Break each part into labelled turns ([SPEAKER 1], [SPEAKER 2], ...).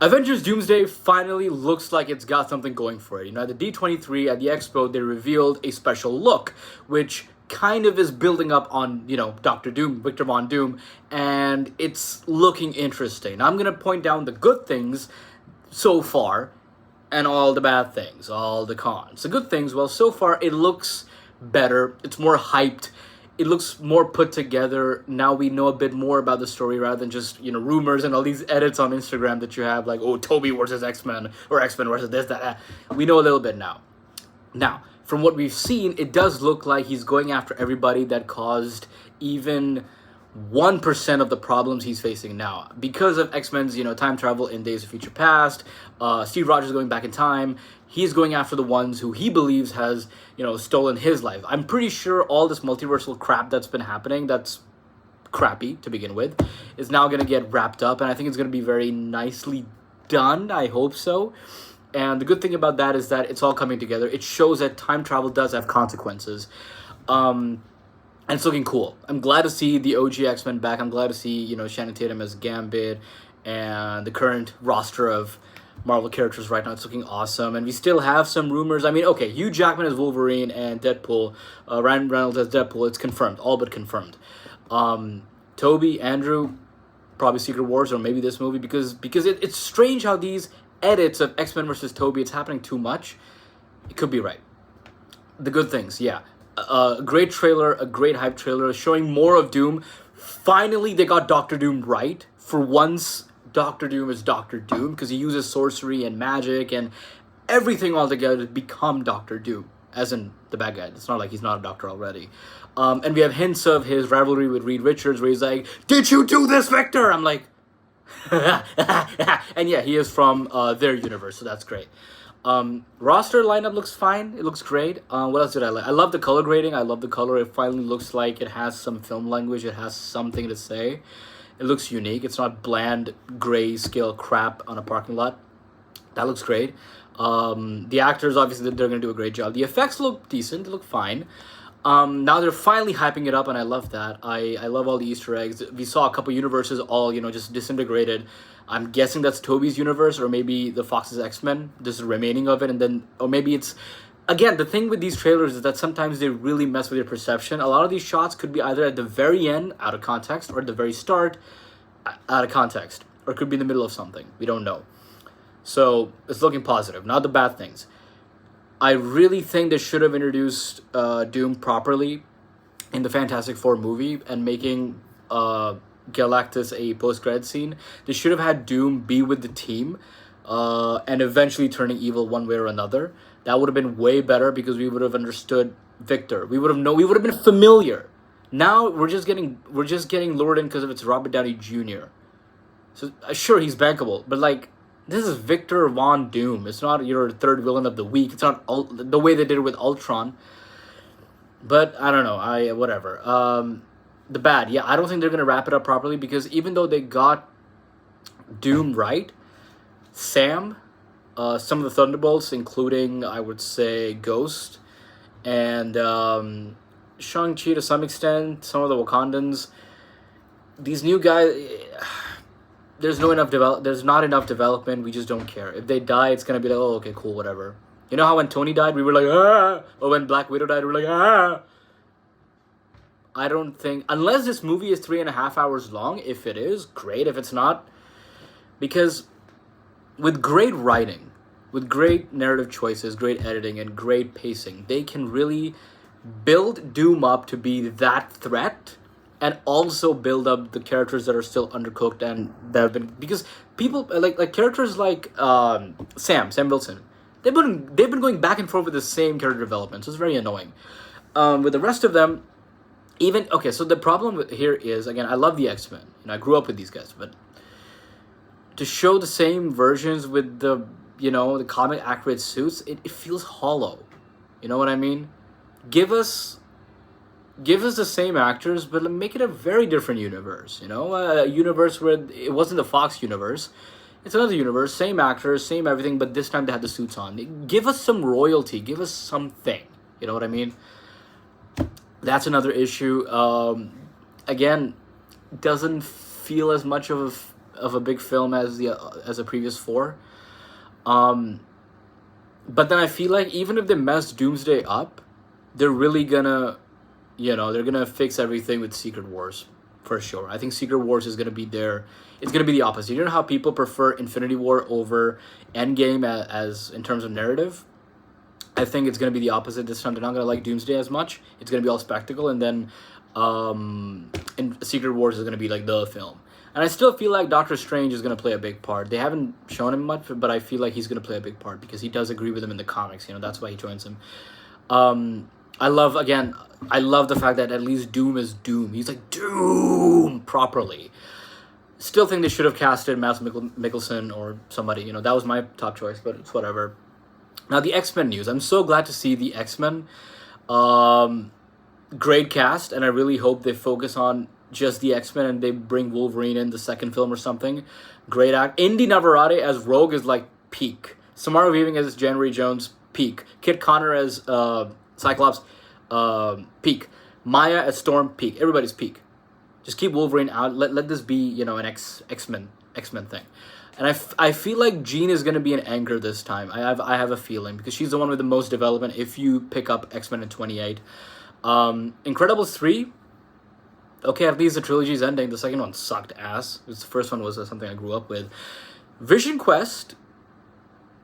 [SPEAKER 1] Avengers Doomsday finally looks like it's got something going for it. At the D23 at the Expo, they revealed a special look, which kind of is building up on, Doctor Doom, Victor Von Doom, and it's looking interesting. Now, I'm going to point down the good things so far and all the bad things, all the cons. The good things, well, so far it looks better, it's more hyped, it looks more put together. Now we know a bit more about the story rather than just, rumors and all these edits on Instagram that you have, like, oh, Toby versus X-Men, or X-Men versus this, that. We know a little bit now. Now, from what we've seen, it does look like he's going after everybody that caused even 1% of the problems he's facing now. Because of X-Men's, time travel in Days of Future Past, Steve Rogers going back in time, he's going after the ones who he believes has, stolen his life. I'm pretty sure all this multiversal crap that's been happening, that's crappy to begin with, is now going to get wrapped up, and I think it's going to be very nicely done. I hope so. And the good thing about that is that it's all coming together. It shows that time travel does have consequences. And it's looking cool. I'm glad to see the OG X-Men back. I'm glad to see, Shannon Tatum as Gambit and the current roster of Marvel characters right now. It's looking awesome. And we still have some rumors. I mean, okay, Hugh Jackman as Wolverine and Deadpool, Ryan Reynolds as Deadpool, it's confirmed. All but confirmed. Toby, Andrew, probably Secret Wars or maybe this movie because it's strange how these edits of X-Men versus Toby, it's happening too much. It could be right. The good things, yeah. A great trailer, a great hype trailer, showing more of Doom. Finally, they got Doctor Doom right. For once, Doctor Doom is Doctor Doom because he uses sorcery and magic and everything all together to become Doctor Doom, as in the bad guy. It's not like he's not a doctor already. And we have hints of his rivalry with Reed Richards where he's like, "Did you do this, Victor?" I'm like, and yeah, he is from their universe, so that's great. Roster lineup looks fine. It looks great. What else did I like? I love the color grading. I love the color. It finally looks like it has some film language. It has something to say. It looks unique. It's not bland grayscale crap on a parking lot. That looks great. The actors, obviously, they're going to do a great job. The effects look decent. They look fine. Now they're finally hyping it up, and I love that. I love all the Easter eggs. We saw a couple universes all, just disintegrated. I'm guessing that's Toby's universe, or maybe the Fox's X-Men, just the remaining of it, and then, or maybe it's, again, the thing with these trailers is that sometimes they really mess with your perception. A lot of these shots could be either at the very end, out of context, or at the very start, out of context, or it could be in the middle of something. We don't know. So, it's looking positive, not the bad things. I really think they should have introduced Doom properly in the Fantastic Four movie and making Galactus a post-credit scene. They should have had Doom be with the team and eventually turning evil one way or another. That would have been way better because we would have understood Victor. We would have been familiar. Now we're just getting lured in because of it's Robert Downey Jr. So sure, he's bankable, but like, this is Victor Von Doom. It's not your third villain of the week. It's not the way they did it with Ultron. But I don't know. Whatever. The bad. Yeah, I don't think they're going to wrap it up properly because even though they got Doom right, Sam, some of the Thunderbolts, including, I would say, Ghost, and Shang-Chi to some extent, some of the Wakandans, these new guys... There's not enough development. We just don't care. If they die, it's gonna be like, oh, okay, cool, whatever. You know how when Tony died, we were like, ah, or when Black Widow died, we were like, ah. I don't think, unless this movie is 3.5 hours long. If it is, great. If it's not, because with great writing, with great narrative choices, great editing, and great pacing, they can really build Doom up to be that threat. And also build up the characters that are still undercooked and that have been, because people like characters like Sam Wilson, they've been going back and forth with the same character development, so it's very annoying. With the rest of them, even okay. So the problem here is, again, I love the X-Men, I grew up with these guys, but to show the same versions with the the comic accurate suits, it feels hollow. You know what I mean? Give us the same actors, but make it a very different universe, a universe where it wasn't the Fox universe. It's another universe, same actors, same everything, but this time they had the suits on. Give us some royalty, give us something, you know what I mean? That's another issue. Again, doesn't feel as much of of a big film as the previous four. Um, but then I feel like even if they mess Doomsday up, they're really gonna, they're gonna fix everything with Secret Wars, for sure. I think Secret Wars is gonna be there. It's gonna be the opposite. You know how people prefer Infinity War over Endgame as in terms of narrative? I think it's gonna be the opposite this time. They're not gonna like Doomsday as much. It's gonna be all spectacle, and then, and Secret Wars is gonna be like the film. And I still feel like Doctor Strange is gonna play a big part. They haven't shown him much, but I feel like he's gonna play a big part because he does agree with him in the comics. That's why he joins him. I love the fact that at least Doom is Doom. He's like Doom properly. Still think they should have casted Mads Mikkelsen or somebody. That was my top choice, but it's whatever. Now the X-Men news. I'm so glad to see the X-Men. Great cast, and I really hope they focus on just the X-Men and they bring Wolverine in the second film or something. Great act. Indy Navarrete as Rogue is like peak. Samara Weaving as January Jones, peak. Kit Connor as Cyclops, peak. Maya as Storm, peak. Everybody's peak. Just keep Wolverine out. Let this be, an X-Men thing. And I feel like Jean is going to be an anchor this time. I have a feeling because she's the one with the most development if you pick up X-Men in 28. Incredibles 3. Okay, at least the trilogy's ending. The second one sucked ass. The first one was something I grew up with. Vision Quest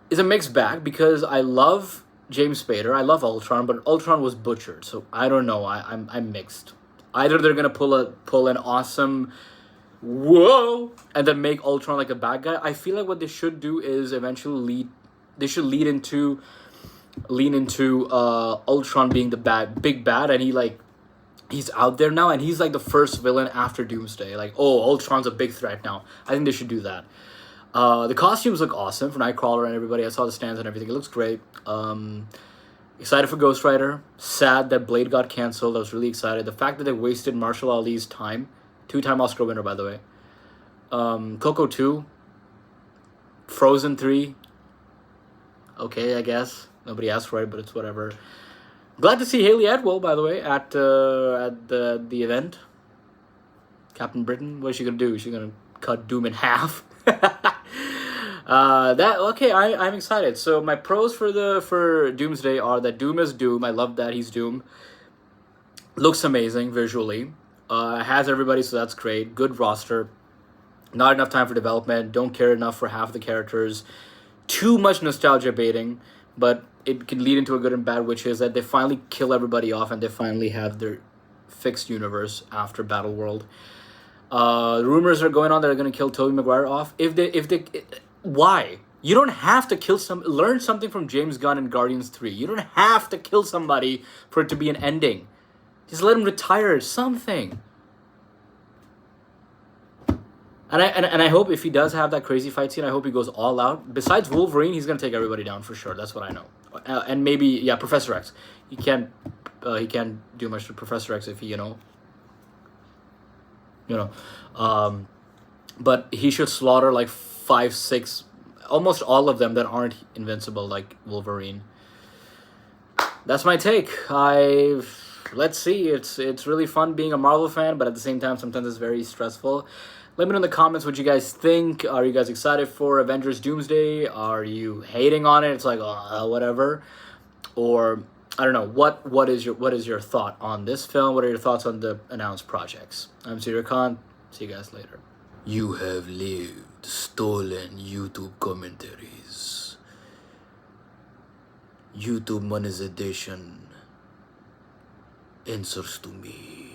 [SPEAKER 1] is a mixed bag because I love James Spader. I love Ultron, but Ultron was butchered. So I don't know. I'm mixed. Either they're gonna pull an awesome whoa and then make Ultron like a bad guy. I feel like what they should do is eventually lean into Ultron being the big bad, and he's out there now, and he's like the first villain after Doomsday. Like, oh, Ultron's a big threat now. I think they should do that. The costumes look awesome for Nightcrawler and everybody. I saw the stands and everything. It looks great. Excited for Ghost Rider. Sad that Blade got canceled. I was really excited. The fact that they wasted Marshall Ali's time. 2-time Oscar winner, by the way. Coco 2. Frozen 3. Okay, I guess. Nobody asked for it, but it's whatever. Glad to see Haley Atwell, by the way, at the event. Captain Britain. What is she gonna do? Is she gonna cut Doom in half? I'm excited. So my pros for Doomsday are that Doom is Doom. I love that he's Doom. Looks amazing visually. Has everybody, so that's great. Good roster. Not enough time for development. Don't care enough for half the characters. Too much nostalgia baiting, but it can lead into a good and bad, which is that they finally kill everybody off and they finally have their fixed universe after Battleworld. Rumors are going on that they're going to kill Tobey Maguire off. Why? You don't have to kill learn something from James Gunn in Guardians 3. You don't have to kill somebody for it to be an ending. Just let him retire, something. And I hope if he does have that crazy fight scene, I hope he goes all out. Besides Wolverine, he's going to take everybody down for sure. That's what I know. And maybe, Professor X. He can't do much to Professor X if he, but he should slaughter like 5, 6, almost all of them that aren't invincible like Wolverine. That's my take. Let's see. It's really fun being a Marvel fan, but at the same time, sometimes it's very stressful. Let me know in the comments what you guys think. Are you guys excited for Avengers Doomsday? Are you hating on it? It's like, whatever. Or, I don't know. What is your thought on this film? What are your thoughts on the announced projects? I'm Sir Khan. See you guys later. You have lived stolen YouTube commentaries. YouTube monetization answers to me.